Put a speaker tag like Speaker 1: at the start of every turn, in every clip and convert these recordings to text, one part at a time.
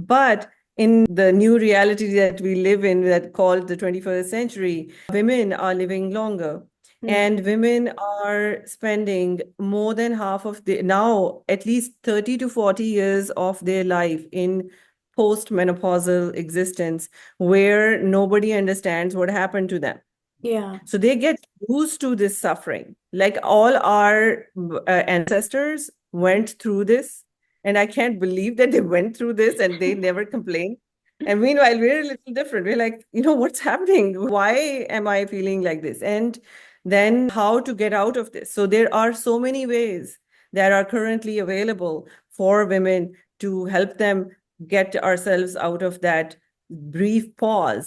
Speaker 1: But in the new reality that we live in, that called the 21st century, women are living longer. And women are spending more than half of now at least 30 to 40 years of their life in post-menopausal existence, where nobody understands what happened to them.
Speaker 2: Yeah.
Speaker 1: So they get used to this suffering. Like all our ancestors went through this. And I can't believe that they went through this and they never complained. And meanwhile, we're a little different. We're like, what's happening? Why am I feeling like this? And then how to get out of this? So there are so many ways that are currently available for women to help them get ourselves out of that brief pause.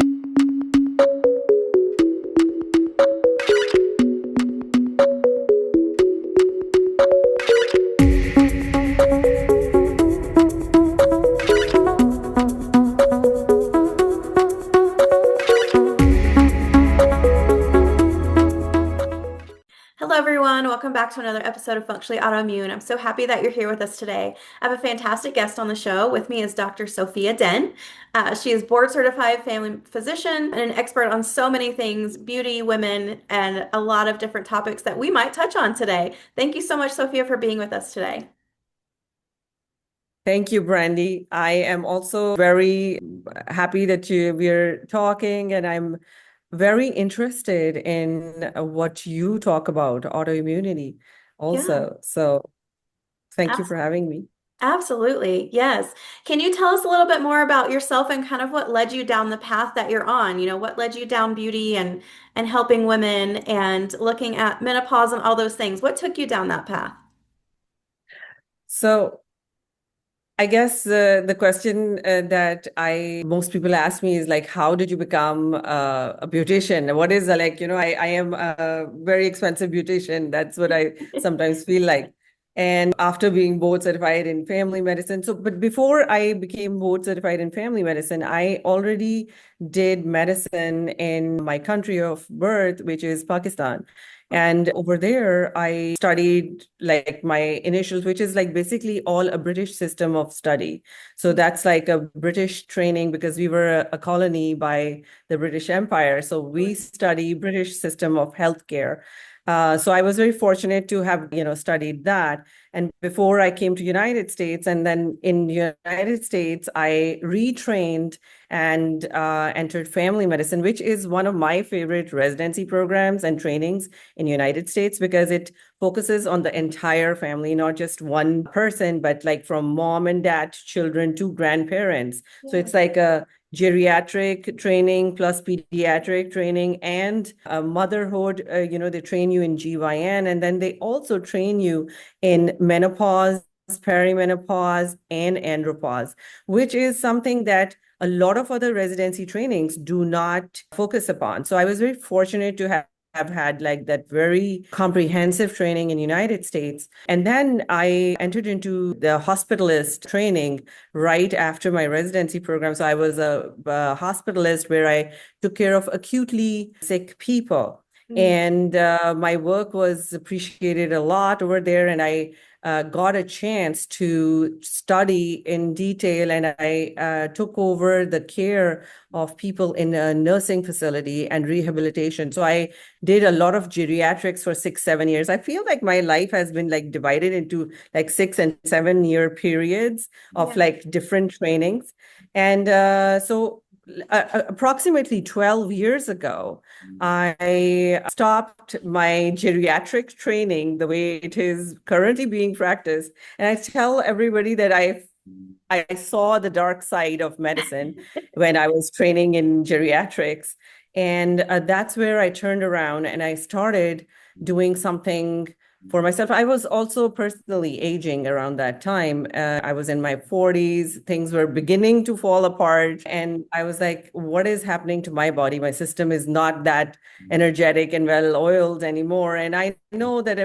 Speaker 2: Hello, everyone. Welcome back to another episode of Functionally Autoimmune. I'm so happy that you're here with us today. I have a fantastic guest on the show. With me is Dr. Sophia Din. She is board certified family physician and an expert on so many things, beauty, women, and a lot of different topics that we might touch on today. Thank you so much, Sophia, for being with us today.
Speaker 1: Thank you, Brandi. I am also very happy that we're talking, and I'm very interested in what you talk about, autoimmunity
Speaker 2: Yeah,
Speaker 1: also. So thank you for having me.
Speaker 2: absolutely. Yes. Can you tell us a little bit more about yourself and kind of what led you down the path that you're on? What led you down beauty and helping women and looking at menopause and all those things? What took you down that path?
Speaker 1: So I guess the question that most people ask me is like, how did you become a beautician? What is I am a very expensive beautician. That's what I sometimes feel like. And after being board certified in family medicine, but before I became board certified in family medicine, I already did medicine in my country of birth, which is Pakistan. And over there, I studied like my initials, which is like basically all a British system of study. So that's like a British training because we were a colony by the British Empire. So we study British system of healthcare. So I was very fortunate to have, studied that. And before I came to United States, and then in United States, I retrained and entered family medicine, which is one of my favorite residency programs and trainings in United States because it focuses on the entire family, not just one person, but like from mom and dad, children to grandparents. So
Speaker 2: Yeah.
Speaker 1: it's like a geriatric training plus pediatric training and motherhood. They train you in GYN, and then they also train you in menopause, perimenopause, and andropause, which is something that a lot of other residency trainings do not focus upon. So I was very fortunate to have had like that very comprehensive training in United States. And then I entered into the hospitalist training right after my residency program. So I was a hospitalist where I took care of acutely sick people.
Speaker 2: Mm.
Speaker 1: And my work was appreciated a lot over there. And I got a chance to study in detail, and I took over the care of people in a nursing facility and rehabilitation. So I did a lot of geriatrics for 6, 7 years. I feel like my life has been like divided into like 6 and 7 year periods of
Speaker 2: Yeah.
Speaker 1: like different trainings. And approximately 12 years ago, I stopped my geriatric training the way it is currently being practiced. And I tell everybody that I saw the dark side of medicine when I was training in geriatrics. And that's where I turned around and I started doing something for myself. I was also personally aging around that time. I was in my 40s. Things were beginning to fall apart. And I was like, what is happening to my body? My system is not that energetic and well oiled anymore. And I know that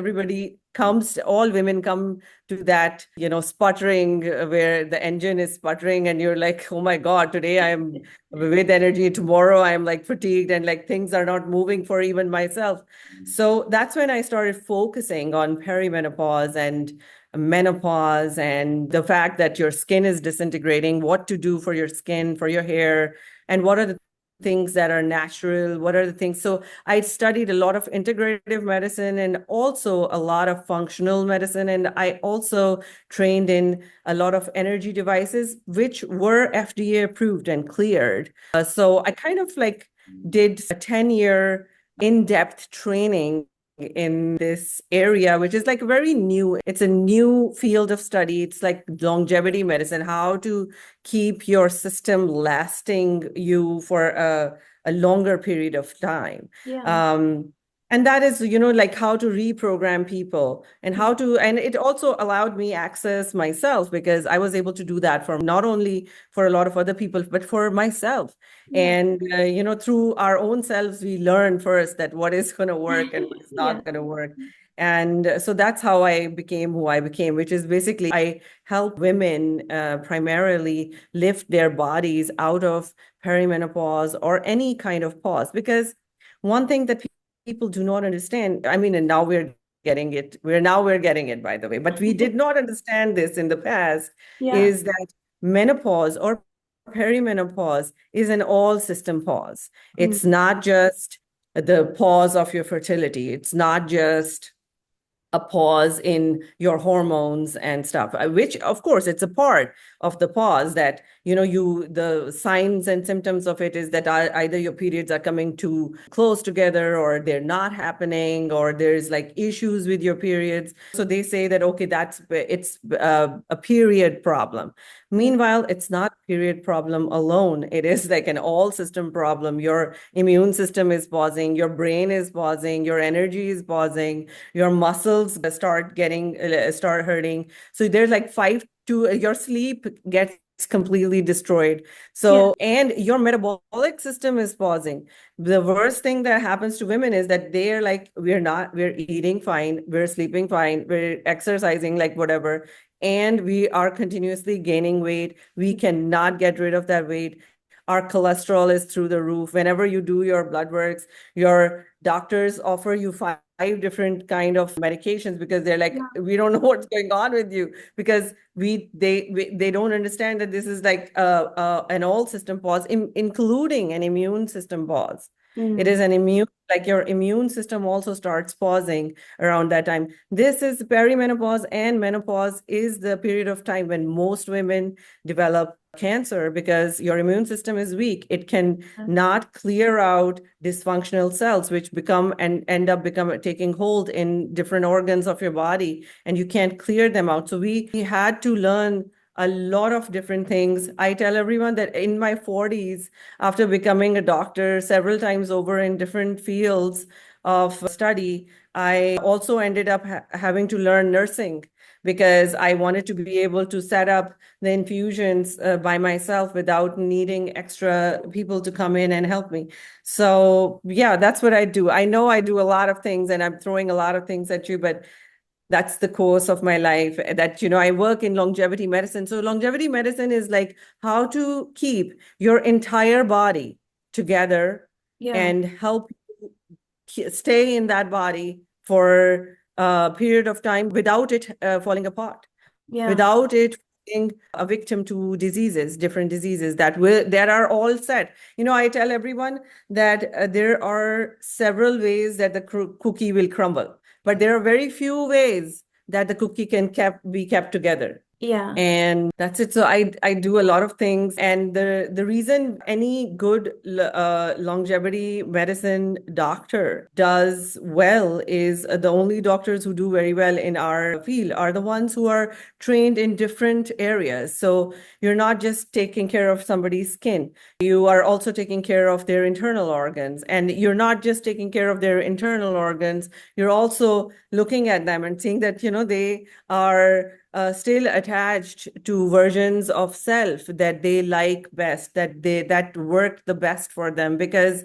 Speaker 1: all women come to that, sputtering where the engine is sputtering and you're like, oh my God, today I'm with energy. Tomorrow I'm like fatigued and like things are not moving for even myself. So that's when I started focusing on perimenopause and menopause and the fact that your skin is disintegrating, what to do for your skin, for your hair, and what are the things that are natural, what are the things. So I studied a lot of integrative medicine and also a lot of functional medicine. And I also trained in a lot of energy devices, which were FDA approved and cleared. So I kind of like did a 10-year in-depth training in this area, which is like very new. It's a new field of study. It's like longevity medicine, how to keep your system lasting you for a longer period of time.
Speaker 2: Yeah.
Speaker 1: And that is, like how to reprogram people and how to, and it also allowed me access myself because I was able to do that for not only for a lot of other people, but for myself.
Speaker 2: Yeah.
Speaker 1: And, through our own selves, we learn first that what is going to work and what's
Speaker 2: Yeah.
Speaker 1: not going to work. And so that's how I became who I became, which is basically I help women primarily lift their bodies out of perimenopause or any kind of pause. Because one thing that people do not understand, I mean, and now we're getting it, we're getting it, by the way, but we did not understand this in the past,
Speaker 2: Yeah.
Speaker 1: is that menopause or perimenopause is an all system pause.
Speaker 2: Mm.
Speaker 1: It's not just the pause of your fertility. It's not just a pause in your hormones and stuff, which of course it's a part of the pause that, the signs and symptoms of it is that either your periods are coming too close together or they're not happening or there's like issues with your periods. So they say that, okay, it's a period problem. Meanwhile, it's not a period problem alone. It is like an all system problem. Your immune system is pausing, your brain is pausing, your energy is pausing, your muscles start hurting. So there's like your sleep gets completely destroyed.
Speaker 2: Yeah.
Speaker 1: So, and your metabolic system is pausing. The worst thing that happens to women is that they're like, we're eating fine, we're sleeping fine, we're exercising, like whatever, and we are continuously gaining weight. We cannot get rid of that weight. Our cholesterol is through the roof. Whenever you do your blood works, your doctors offer you five different kind of medications because they're like,
Speaker 2: Yeah.
Speaker 1: we don't know what's going on with you, because they don't understand that this is like an all system pause, including an immune system pause. It
Speaker 2: Mm.
Speaker 1: is an immune, like your immune system also starts pausing around that time. This is perimenopause, and menopause is the period of time when most women develop cancer because your immune system is weak. It can not clear out dysfunctional cells, which become and end up taking hold in different organs of your body, and you can't clear them out. So we had to learn a lot of different things. I tell everyone that in my 40s, after becoming a doctor several times over in different fields of study, I also ended up having to learn nursing because I wanted to be able to set up the infusions by myself without needing extra people to come in and help me. So yeah, that's what I do. I know I do a lot of things and I'm throwing a lot of things at you, but that's the course of my life that, I work in longevity medicine. So longevity medicine is like how to keep your entire body together
Speaker 2: Yeah.
Speaker 1: and help you stay in that body for a period of time without it falling apart,
Speaker 2: Yeah.
Speaker 1: without it being a victim to different diseases that are all set. I tell everyone that there are several ways that the cookie will crumble, but there are very few ways that the cookie can be kept together.
Speaker 2: Yeah.
Speaker 1: And that's it. So I do a lot of things. And the reason any good longevity medicine doctor does well is the only doctors who do very well in our field are the ones who are trained in different areas. So you're not just taking care of somebody's skin, you are also taking care of their internal organs. And you're not just taking care of their internal organs, you're also looking at them and seeing that, they are still attached to versions of self that they like best, that work the best for them, because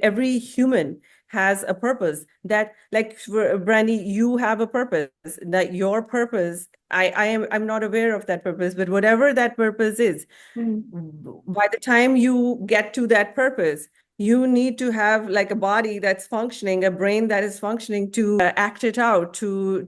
Speaker 1: every human has a purpose. That, like, Brandi, you have a purpose. That your purpose, I'm not aware of that purpose, but whatever that purpose is,
Speaker 2: Mm.
Speaker 1: by the time you get to that purpose, you need to have like a body that's functioning, a brain that is functioning to act it out, to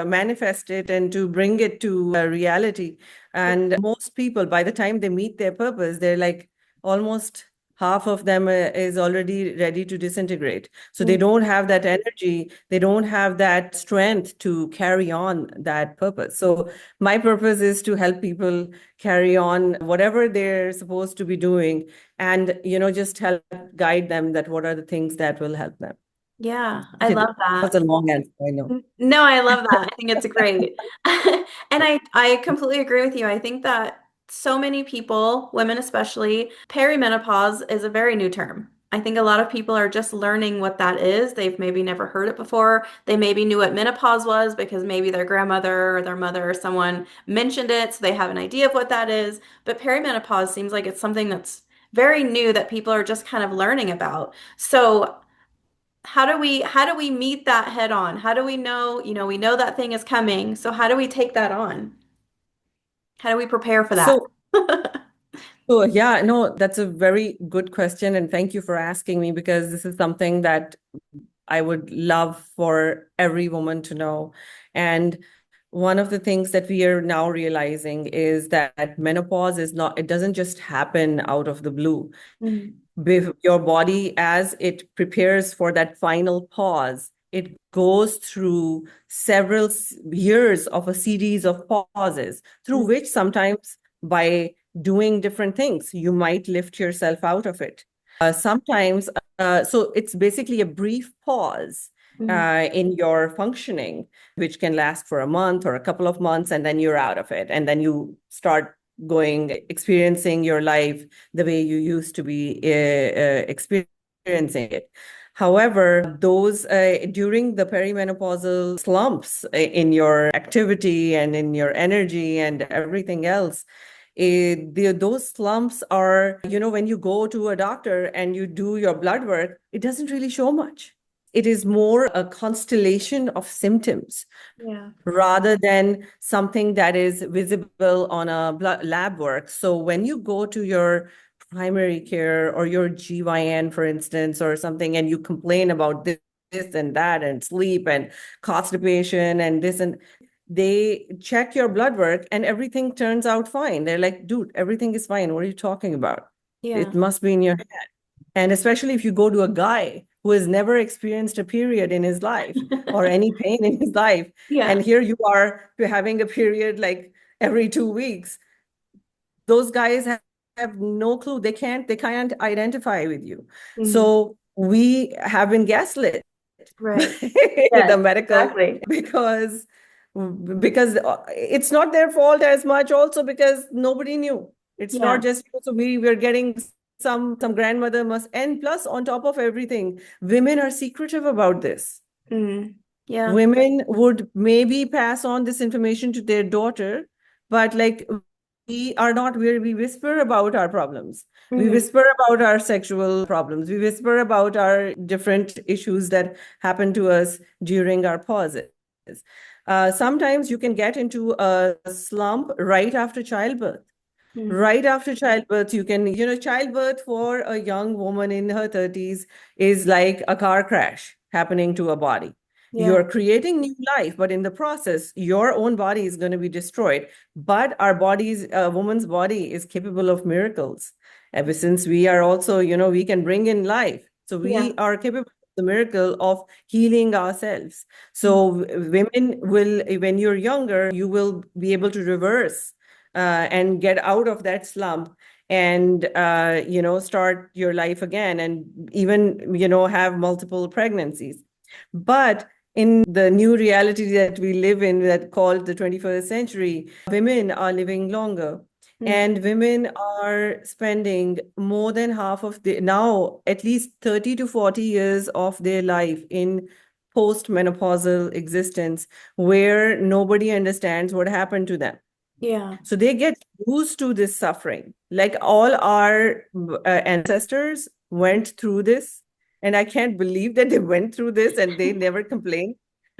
Speaker 1: manifest it, and to bring it to reality. And most people, by the time they meet their purpose, they're like almost half of them is already ready to disintegrate. So they
Speaker 2: Mm.
Speaker 1: don't have that energy, they don't have that strength to carry on that purpose. So my purpose is to help people carry on whatever they're supposed to be doing, and just help guide them that what are the things that will help them.
Speaker 2: Yeah, I
Speaker 1: Okay,
Speaker 2: love
Speaker 1: that
Speaker 2: that.
Speaker 1: was a long answer, I know.
Speaker 2: No, I love that. I think it's great. And I completely agree with you. I think that so many people, women especially, perimenopause is a very new term. I think a lot of people are just learning what that is. They've maybe never heard it before. They maybe knew what menopause was because maybe their grandmother or their mother or someone mentioned it, so they have an idea of what that is. But perimenopause seems like it's something that's very new that people are just kind of learning about. So how do we meet that head on? How do we know, we know that thing is coming. So how do we take that on? How do we prepare for that?
Speaker 1: So, yeah, no, that's a very good question. And thank you for asking me, because this is something that I would love for every woman to know. And one of the things that we are now realizing is that menopause is not, it doesn't just happen out of the blue.
Speaker 2: Mm,
Speaker 1: Your body, as it prepares for that final pause, it goes through several years of a series of pauses, through
Speaker 2: mm,
Speaker 1: which sometimes by doing different things, you might lift yourself out of it. Sometimes, so it's basically a brief pause
Speaker 2: mm.
Speaker 1: in your functioning, which can last for a month or a couple of months, and then you're out of it. And then you start going, experiencing your life the way you used to be experiencing it. However, those during the perimenopausal slumps in your activity and in your energy and everything else, those slumps are, when you go to a doctor and you do your blood work, it doesn't really show much. It is more a constellation of symptoms
Speaker 2: Yeah.
Speaker 1: rather than something that is visible on a lab work. So when you go to your primary care or your GYN, for instance, or something, and you complain about this and that and sleep and constipation and this, and they check your blood work and everything turns out fine. They're like, dude, everything is fine. What are you talking about?
Speaker 2: Yeah.
Speaker 1: It must be in your head. And especially if you go to a guy who has never experienced a period in his life or any pain in his life, and
Speaker 2: Yeah.
Speaker 1: here you are having a period like every 2 weeks, those guys have no clue. They can't identify with you.
Speaker 2: Mm.
Speaker 1: So we have been gaslit
Speaker 2: Right.
Speaker 1: in the
Speaker 2: Yes,
Speaker 1: medical,
Speaker 2: exactly.
Speaker 1: because it's not their fault as much, also because nobody knew. It's not
Speaker 2: Yeah.
Speaker 1: just you. So we were getting some grandmother must, and plus on top of everything, women are secretive about this.
Speaker 2: Mm. Yeah.
Speaker 1: Women would maybe pass on this information to their daughter, but like we are not, where we whisper about our problems. We
Speaker 2: Mm.
Speaker 1: whisper about our sexual problems. We whisper about our different issues that happen to us during our pauses. Sometimes you can get into a slump right after childbirth.
Speaker 2: Mm.
Speaker 1: Right after childbirth, you can, childbirth for a young woman in her 30s is like a car crash happening to a body.
Speaker 2: Yeah.
Speaker 1: You're creating new life, but in the process, your own body is going to be destroyed. But our bodies, a woman's body is capable of miracles. Ever since we are also, we can bring in life. So
Speaker 2: Yeah.
Speaker 1: we are capable of the miracle of healing ourselves.
Speaker 2: Mm.
Speaker 1: So women will, when you're younger, you will be able to reverse and get out of that slump and start your life again, and even have multiple pregnancies. But in the new reality that we live in, that called the 21st century, women are living longer,
Speaker 2: Mm.
Speaker 1: and women are spending more than half of the, now at least 30 to 40 years of their life in post-menopausal existence, where nobody understands what happened to them.
Speaker 2: Yeah.
Speaker 1: So they get used to this suffering. Like all our ancestors went through this. And I can't believe that they went through this and they never complained.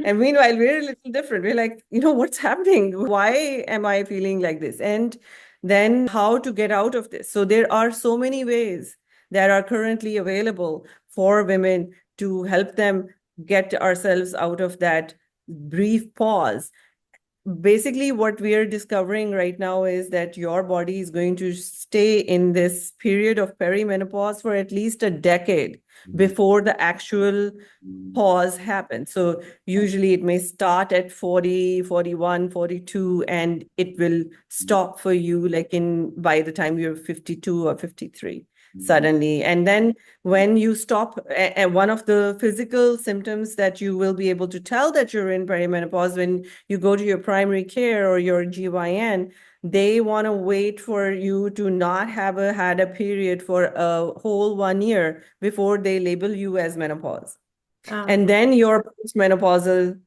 Speaker 1: And meanwhile, we're a little different. We're like, what's happening? Why am I feeling like this? And then how to get out of this? So there are so many ways that are currently available for women to help them get ourselves out of that brief pause. Basically, what we are discovering right now is that your body is going to stay in this period of perimenopause for at least a decade before the actual pause happens. So usually it may start at 40, 41, 42, and it will stop for you like in by the time you're 52 or 53 suddenly. And then when you stop, and one of the physical symptoms that you will be able to tell that you're in perimenopause when you go to your primary care or your GYN, they want to wait for you to not have had a period for a whole 1 year before they label you as menopause. And then your postmenopausal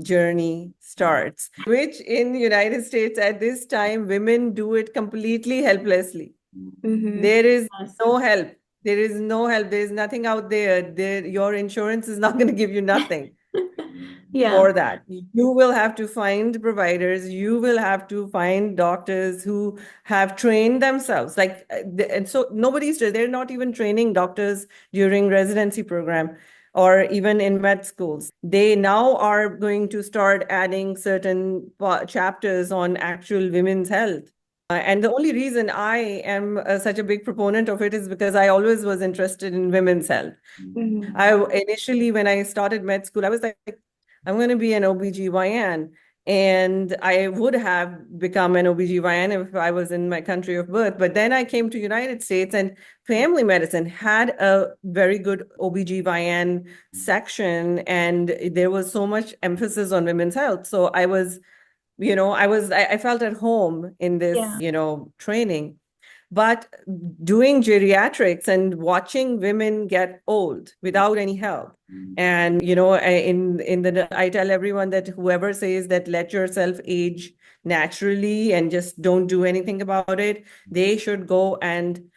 Speaker 1: journey starts, which in the United States at this time, women do it completely helplessly. There is no help. There is no help. There is nothing out there. Your insurance is not going to give you nothing for that. You will have to find providers. You will have to find doctors who have trained themselves. And so they're not even training doctors during residency program or even in med schools. They now are going to start adding certain chapters on actual women's health. And the only reason I am such a big proponent of it is because I always was interested in women's health. Initially, when I started med school, I was like, I'm going to be an OBGYN. And I would have become an OBGYN if I was in my country of birth. But then I came to United States, and family medicine had a very good OBGYN section. And there was so much emphasis on women's health. So I felt at home in this, training. But doing geriatrics and watching women get old without any help. And, I tell everyone that whoever says that let yourself age naturally and just don't do anything about it, they should go and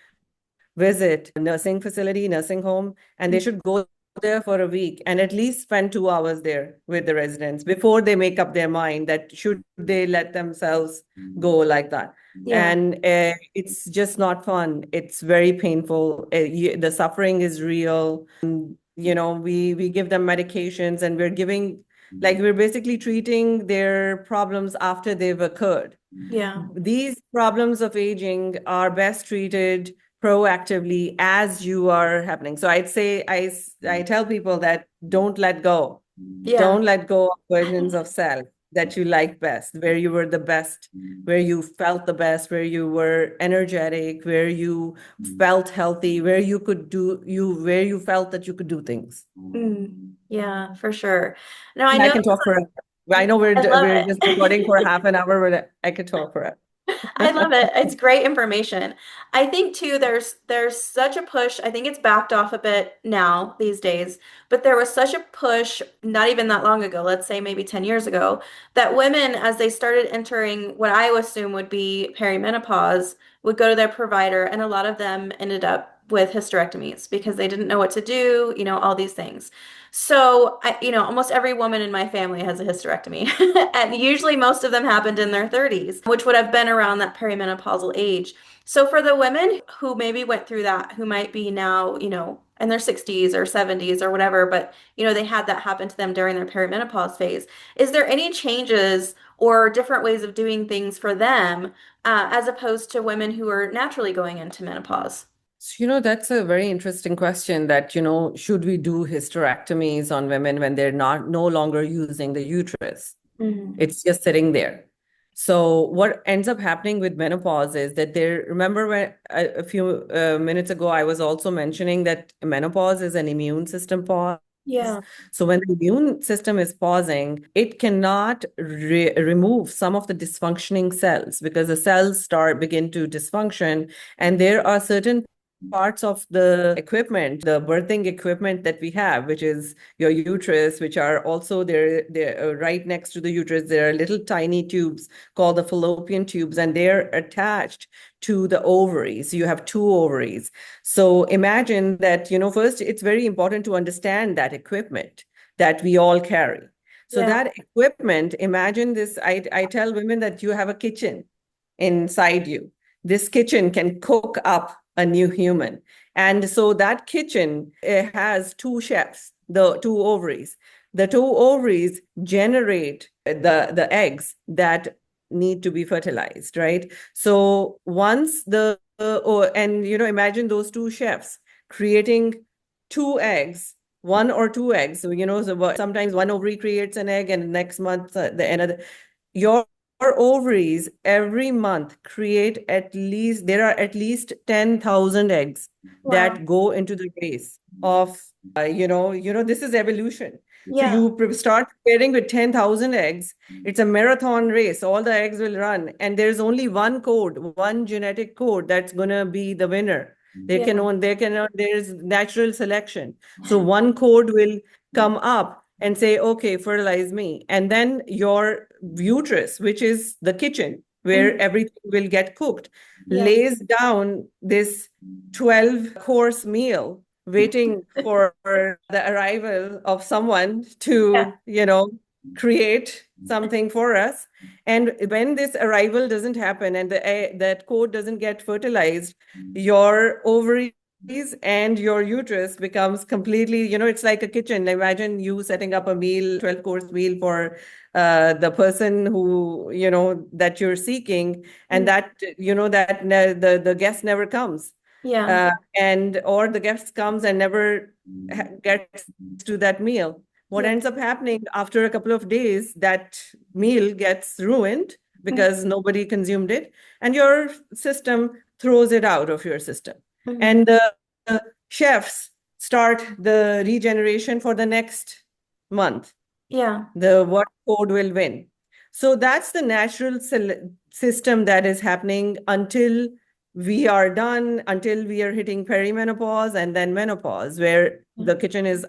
Speaker 1: visit a nursing facility, nursing home, and they should go there for a week and at least spend 2 hours there with the residents before they make up their mind that should they let themselves go like that. And it's just not fun. It's very painful. The suffering is real. We give them medications, and we're basically treating their problems after they've occurred. These problems of aging are best treated proactively as you are happening. So I'd say I tell people that don't let go. Don't let go of versions of self that you like best, where you were the best, where you felt the best, where you were energetic, where you felt healthy, where you felt that you could do things.
Speaker 2: Yeah, for sure. Now
Speaker 1: I can talk forever. I know we're just recording for half an hour, but I could talk forever.
Speaker 2: I love it. It's great information. I think too, there's such a push. I think it's backed off a bit now these days, but there was such a push not even that long ago, let's say maybe 10 years ago, that women, as they started entering what I assume would be perimenopause, would go to their provider, and a lot of them ended up with hysterectomies because they didn't know what to do, all these things. So, almost every woman in my family has a hysterectomy. And usually most of them happened in their 30s, which would have been around that perimenopausal age. So for the women who maybe went through that, who might be now, in their 60s or 70s or whatever, but, they had that happen to them during their perimenopause phase, is there any changes or different ways of doing things for them, as opposed to women who are naturally going into menopause?
Speaker 1: So, that's a very interesting question that, should we do hysterectomies on women when they're no longer using the uterus? It's just sitting there. So what ends up happening with menopause is that remember when a few minutes ago, I was also mentioning that menopause is an immune system pause. So when the immune system is pausing, it cannot remove some of the dysfunctioning cells because the cells begin to dysfunction. And there are certain parts of the equipment, the birthing equipment that we have, which is your uterus, which are also there right next to the uterus. There are little tiny tubes called the fallopian tubes, and they're attached to the ovaries. You have two ovaries. So imagine that, first, it's very important to understand that equipment that we all carry. So that equipment, imagine this, I tell women that you have a kitchen inside you. This kitchen can cook up a new human. And so that kitchen, it has two chefs, the two ovaries. The two ovaries generate the eggs that need to be fertilized, right? So once and imagine those two chefs creating two eggs, one or two eggs. So, sometimes one ovary creates an egg and next month the another. Your ovaries every month create there are at least 10,000 eggs
Speaker 2: Wow.
Speaker 1: that go into the race of, this is evolution. So
Speaker 2: Yeah.
Speaker 1: you start preparing with 10,000 eggs. It's a marathon race. All the eggs will run. And there's only one code, one genetic code that's going to be the winner.
Speaker 2: Yeah.
Speaker 1: There's natural selection. So one code will come up and say, okay, fertilize me. And then your uterus, which is the kitchen where
Speaker 2: Mhm.
Speaker 1: everything will get cooked,
Speaker 2: Yeah.
Speaker 1: lays down this 12-course meal waiting for the arrival of someone
Speaker 2: Yeah.
Speaker 1: to, create something for us. And when this arrival doesn't happen and that code doesn't get fertilized, your ovaries and your uterus becomes completely, it's like a kitchen. Imagine you setting up a meal, 12-course meal for the person who, that you're seeking, and
Speaker 2: Mhm.
Speaker 1: the guest never comes.
Speaker 2: Yeah.
Speaker 1: And or the guest comes and never gets to that meal. What
Speaker 2: Yeah.
Speaker 1: ends up happening after a couple of days, that meal gets ruined
Speaker 2: Mhm.
Speaker 1: because nobody consumed it, and your system throws it out of your system.
Speaker 2: Mhm.
Speaker 1: And the chefs start the regeneration for the next month.
Speaker 2: Yeah.
Speaker 1: The what code will win. So that's the natural system that is happening until we are done, until we are hitting perimenopause and then menopause, where the kitchen is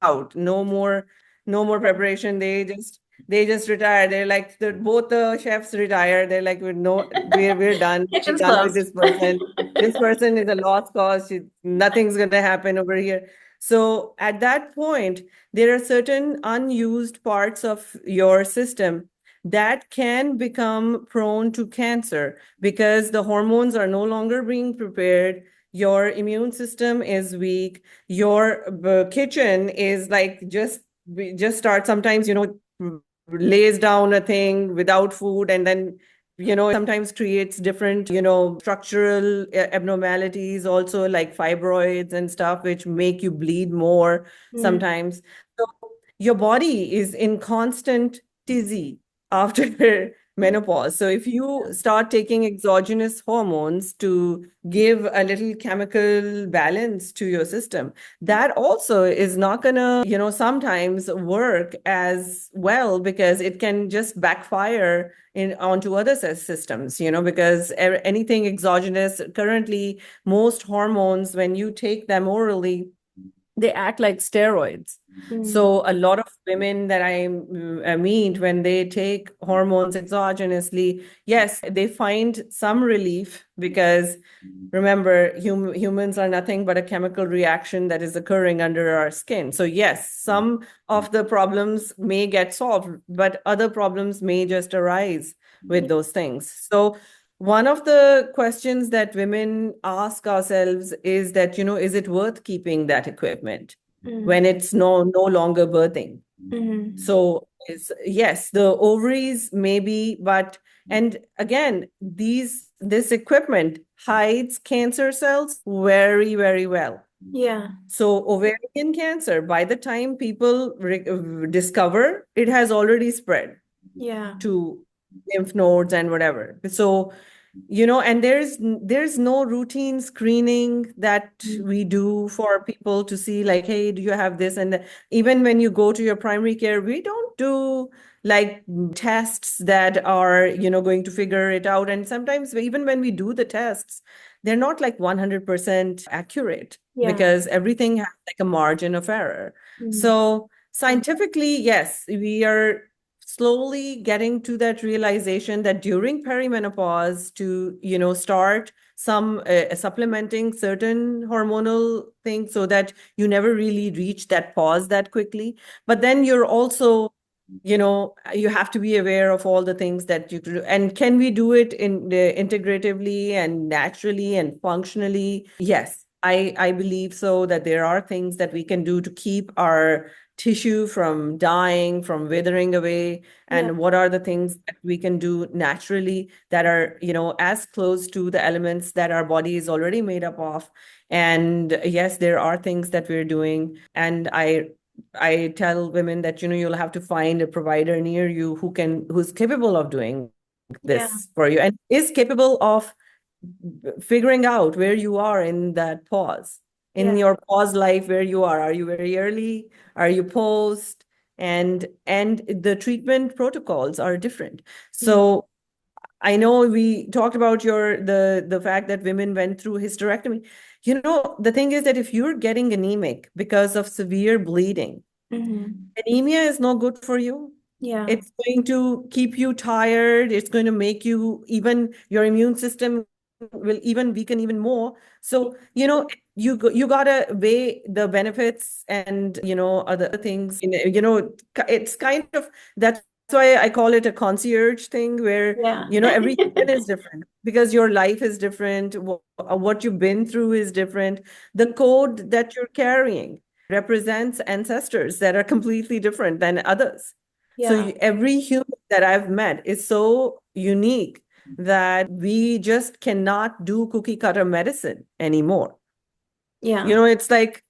Speaker 1: out. No more preparation. They just retire. They're like both the chefs retire. They're like, we're done. We're
Speaker 2: Kitchen's
Speaker 1: done with
Speaker 2: closed.
Speaker 1: this person. This person is a lost cause. Nothing's gonna happen over here. So at that point, there are certain unused parts of your system that can become prone to cancer because the hormones are no longer being prepared. Your immune system is weak. Your kitchen is like just start sometimes, lays down a thing without food, and then sometimes creates different structural abnormalities also, like fibroids and stuff, which make you bleed more
Speaker 2: Mm.
Speaker 1: sometimes. So your body is in constant tizzy after menopause. So if you start taking exogenous hormones to give a little chemical balance to your system, that also is not gonna, sometimes work as well, because it can just backfire onto other systems, because anything exogenous, currently most hormones, when you take them orally, they act like steroids.
Speaker 2: Mm.
Speaker 1: So a lot of women that I meet, when they take hormones exogenously, yes, they find some relief because remember, humans are nothing but a chemical reaction that is occurring under our skin. So yes, some of the problems may get solved, but other problems may just arise with those things. So one of the questions that women ask ourselves is that, is it worth keeping that equipment
Speaker 2: Mm.
Speaker 1: when it's no longer birthing?
Speaker 2: Mhm.
Speaker 1: So yes, the ovaries maybe, but and again, this equipment hides cancer cells very, very well.
Speaker 2: Yeah.
Speaker 1: So ovarian cancer, by the time people discover, it has already spread
Speaker 2: Yeah.
Speaker 1: to lymph nodes and whatever. So, and there's no routine screening that
Speaker 2: Mm.
Speaker 1: we do for people to see like, hey, do you have this? And even when you go to your primary care, we don't do like tests that are, going to figure it out. And sometimes even when we do the tests, they're not like 100% accurate
Speaker 2: Yeah.
Speaker 1: because everything has like a margin of error.
Speaker 2: Mm.
Speaker 1: So scientifically, yes, we are slowly getting to that realization that during perimenopause to start some supplementing certain hormonal things so that you never really reach that pause that quickly, but then you're also you have to be aware of all the things that you do. And can we do it integratively and naturally and functionally? Yes, I believe so, that there are things that we can do to keep our tissue from dying, from withering away.
Speaker 2: Yeah.
Speaker 1: And what are the things that we can do naturally that are, as close to the elements that our body is already made up of. And yes, there are things that we're doing. And I tell women that, you'll have to find a provider near you who's capable of doing
Speaker 2: Yeah.
Speaker 1: this for you and is capable of figuring out where you are in that pause, in
Speaker 2: Yeah.
Speaker 1: your pause life, where you are. Are you very early? Are you post? And the treatment protocols are different.
Speaker 2: Mm.
Speaker 1: So I know we talked about the fact that women went through hysterectomy. The thing is that if you're getting anemic because of severe bleeding,
Speaker 2: Hmm.
Speaker 1: anemia is no good for you.
Speaker 2: Yeah.
Speaker 1: It's going to keep you tired. It's going to make you, even your immune system will even weaken even more. So, you gotta weigh the benefits and, other things. It's kind of, that's why I call it a concierge thing where,
Speaker 2: Yeah.
Speaker 1: every human is different because your life is different. What you've been through is different. The code that you're carrying represents ancestors that are completely different than others. So
Speaker 2: Yeah.
Speaker 1: every human that I've met is so unique that we just cannot do cookie cutter medicine anymore.
Speaker 2: Yeah.
Speaker 1: It's like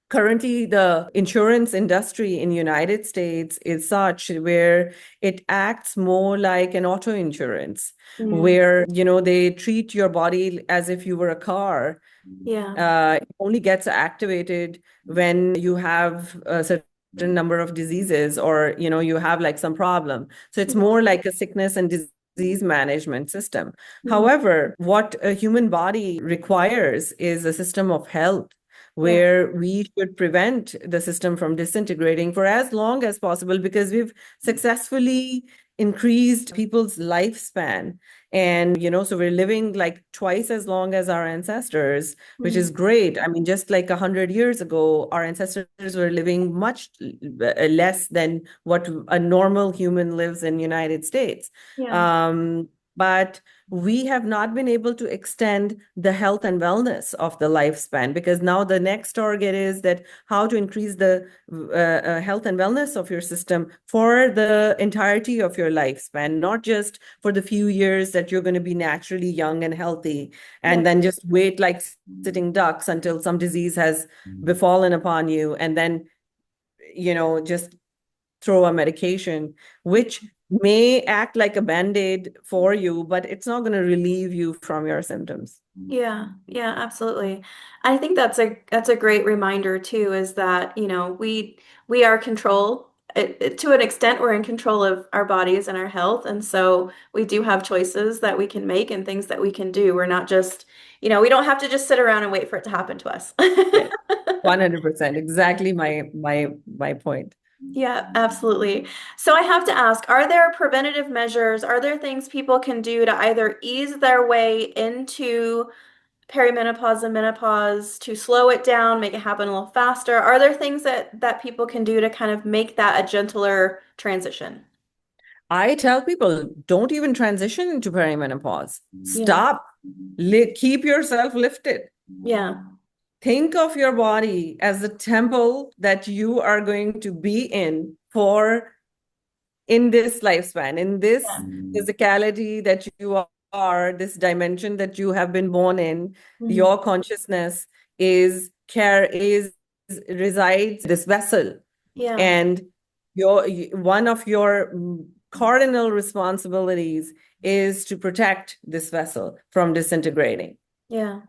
Speaker 1: currently the insurance industry in the United States is such where it acts more like an auto insurance,
Speaker 2: Mm.
Speaker 1: where, they treat your body as if you were a car.
Speaker 2: Yeah.
Speaker 1: It only gets activated when you have a certain number of diseases or, you have like some problem. So it's
Speaker 2: Yeah.
Speaker 1: more like a sickness and disease management system.
Speaker 2: Mhm.
Speaker 1: However, what a human body requires is a system of health
Speaker 2: Yeah.
Speaker 1: where we should prevent the system from disintegrating for as long as possible because we've successfully increased people's lifespan. And, so we're living like twice as long as our ancestors, which
Speaker 2: Mhm.
Speaker 1: is great. I mean, just like 100 years ago, our ancestors were living much less than what a normal human lives in the United States.
Speaker 2: Yeah.
Speaker 1: But we have not been able to extend the health and wellness of the lifespan because now the next target is that how to increase the health and wellness of your system for the entirety of your lifespan, not just for the few years that you're going to be naturally young and healthy,
Speaker 2: Yeah.
Speaker 1: and then just wait like sitting ducks until some disease has befallen upon you, and then, just throw a medication, which may act like a band-aid for you, but it's not going to relieve you from your symptoms.
Speaker 2: Yeah, yeah, absolutely. I think that's a great reminder too, is that, we are control to an extent we're in control of our bodies and our health. And so we do have choices that we can make and things that we can do. We're not just, we don't have to just sit around and wait for it to happen to us.
Speaker 1: Yes, 100%. Exactly my point.
Speaker 2: Yeah, absolutely. So I have to ask, are there preventative measures? Are there things people can do to either ease their way into perimenopause and menopause, to slow it down, make it happen a little faster? Are there things that people can do to kind of make that a gentler transition?
Speaker 1: I tell people, don't even transition into perimenopause.
Speaker 2: Yeah.
Speaker 1: Stop. Keep yourself lifted.
Speaker 2: Yeah.
Speaker 1: Think of your body as the temple that you are going to be in this lifespan, in this
Speaker 2: Yeah.
Speaker 1: physicality that you are, this dimension that you have been born in.
Speaker 2: Mhm.
Speaker 1: Your consciousness is resides this vessel,
Speaker 2: Yeah.
Speaker 1: and one of your cardinal responsibilities is to protect this vessel from disintegrating.
Speaker 2: Yeah.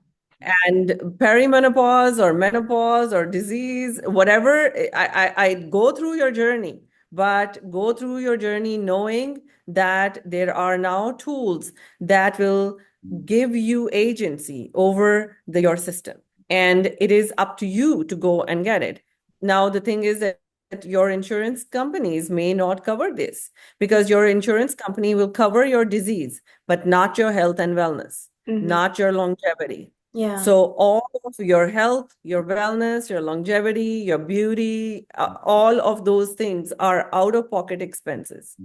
Speaker 1: And perimenopause or menopause or disease, whatever, I go through your journey, but go through your journey knowing that there are now tools that will give you agency over your system. And it is up to you to go and get it. Now, the thing is that your insurance companies may not cover this because your insurance company will cover your disease, but not your health and wellness,
Speaker 2: Hmm.
Speaker 1: not your longevity.
Speaker 2: Yeah.
Speaker 1: So all of your health, your wellness, your longevity, your beauty, all of those things are out-of-pocket expenses.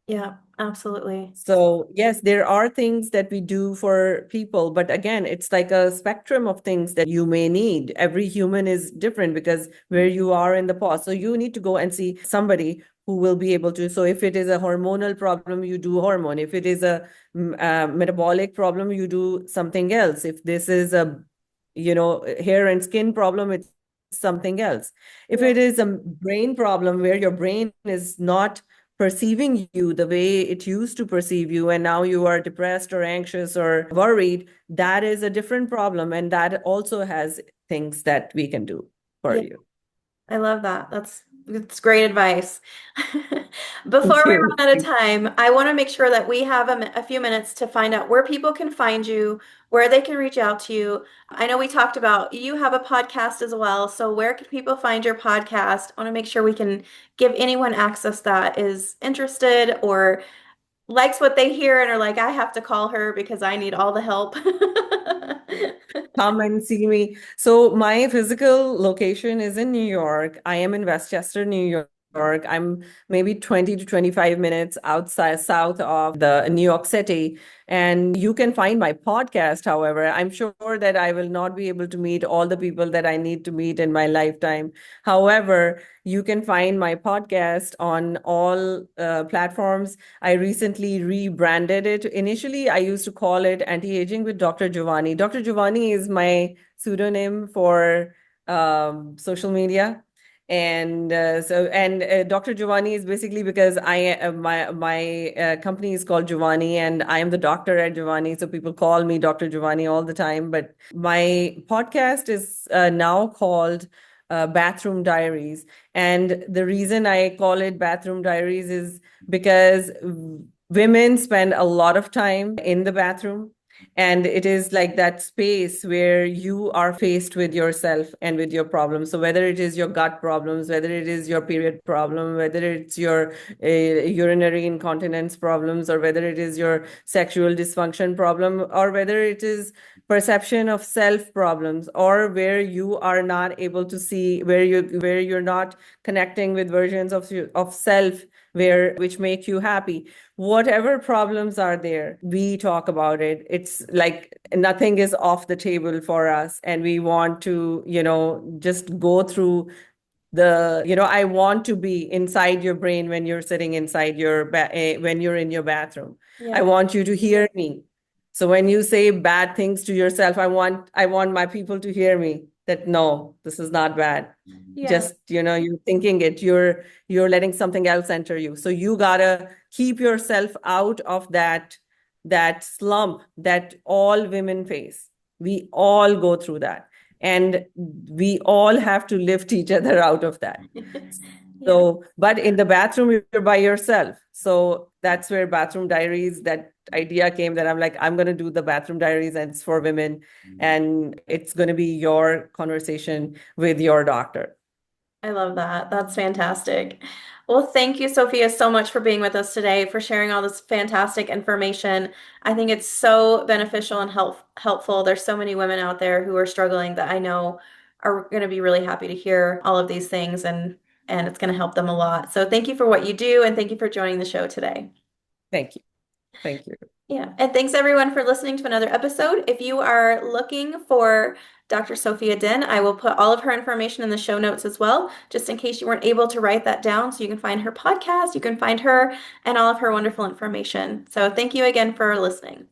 Speaker 2: Yeah, absolutely.
Speaker 1: So yes, there are things that we do for people, but again, it's like a spectrum of things that you may need. Every human is different because where you are in the pause. So you need to go and see somebody who will be able to. So if it is a hormonal problem, you do hormone. If it is a metabolic problem, you do something else. If this is a, hair and skin problem, it's something else. If
Speaker 2: Yeah.
Speaker 1: it is a brain problem where your brain is not perceiving you the way it used to perceive you, and now you are depressed or anxious or worried, that is a different problem. And that also has things that we can do for
Speaker 2: Yeah.
Speaker 1: you.
Speaker 2: I love that. That's great advice. Before
Speaker 1: Thank
Speaker 2: we
Speaker 1: you.
Speaker 2: run out of time, I want to make sure that we have a few minutes to find out where people can find you, where they can reach out to you. I know we talked about you have a podcast as well, so where can people find your podcast? I want to make sure we can give anyone access that is interested or likes what they hear and are like, I have to call her because I need all the help.
Speaker 1: Come and see me. So my physical location is in New York. I am in Westchester, New York. I'm maybe 20 to 25 minutes outside south of the New York City. And you can find my podcast, however. I'm sure that I will not be able to meet all the people that I need to meet in my lifetime. However, you can find my podcast on all platforms. I recently rebranded it. Initially, I used to call it Anti-Aging with Dr. Giovanni. Dr. Giovanni is my pseudonym for social media. And Dr. Giovanni is basically because my company is called Giovanni, and I am the doctor at Giovanni, so people call me Dr. Giovanni all the time. But my podcast is now called Bathroom Diaries, and the reason I call it Bathroom Diaries is because women spend a lot of time in the bathroom. And it is like that space where you are faced with yourself and with your problems. So whether it is your gut problems, whether it is your period problem, whether it's your urinary incontinence problems, or whether it is your sexual dysfunction problem, or whether it is perception of self problems, or where you are not able to see, where you're not connecting with versions of self which make you happy. Whatever problems are there, we talk about it. It's like nothing is off the table for us, and we want to, just go through I want to be inside your brain when you're sitting inside when you're in your bathroom. I
Speaker 2: Yeah.
Speaker 1: want you to hear me. So when you say bad things to yourself, I want my people to hear me that no, this is not bad.
Speaker 2: Yeah.
Speaker 1: Just, you're thinking it, you're letting something else enter you. So you gotta keep yourself out of that slump that all women face. We all go through that. And we all have to lift each other out of that.
Speaker 2: Yeah.
Speaker 1: So, but in the bathroom, you're by yourself. So that's where Bathroom Diaries, that idea came, that I'm like, I'm going to do the Bathroom Diaries, and it's for women. And it's going to be your conversation with your doctor.
Speaker 2: I love that. That's fantastic. Well, thank you, Sophia, so much for being with us today, for sharing all this fantastic information. I think it's so beneficial and helpful. There's so many women out there who are struggling that I know are going to be really happy to hear all of these things and it's going to help them a lot. So thank you for what you do and thank you for joining the show today.
Speaker 1: Thank you. Thank you.
Speaker 2: Yeah, and thanks everyone for listening to another episode. If you are looking for Dr. Sophia Din, I will put all of her information in the show notes as well, just in case you weren't able to write that down. So you can find her podcast, you can find her, and all of her wonderful information. So thank you again for listening.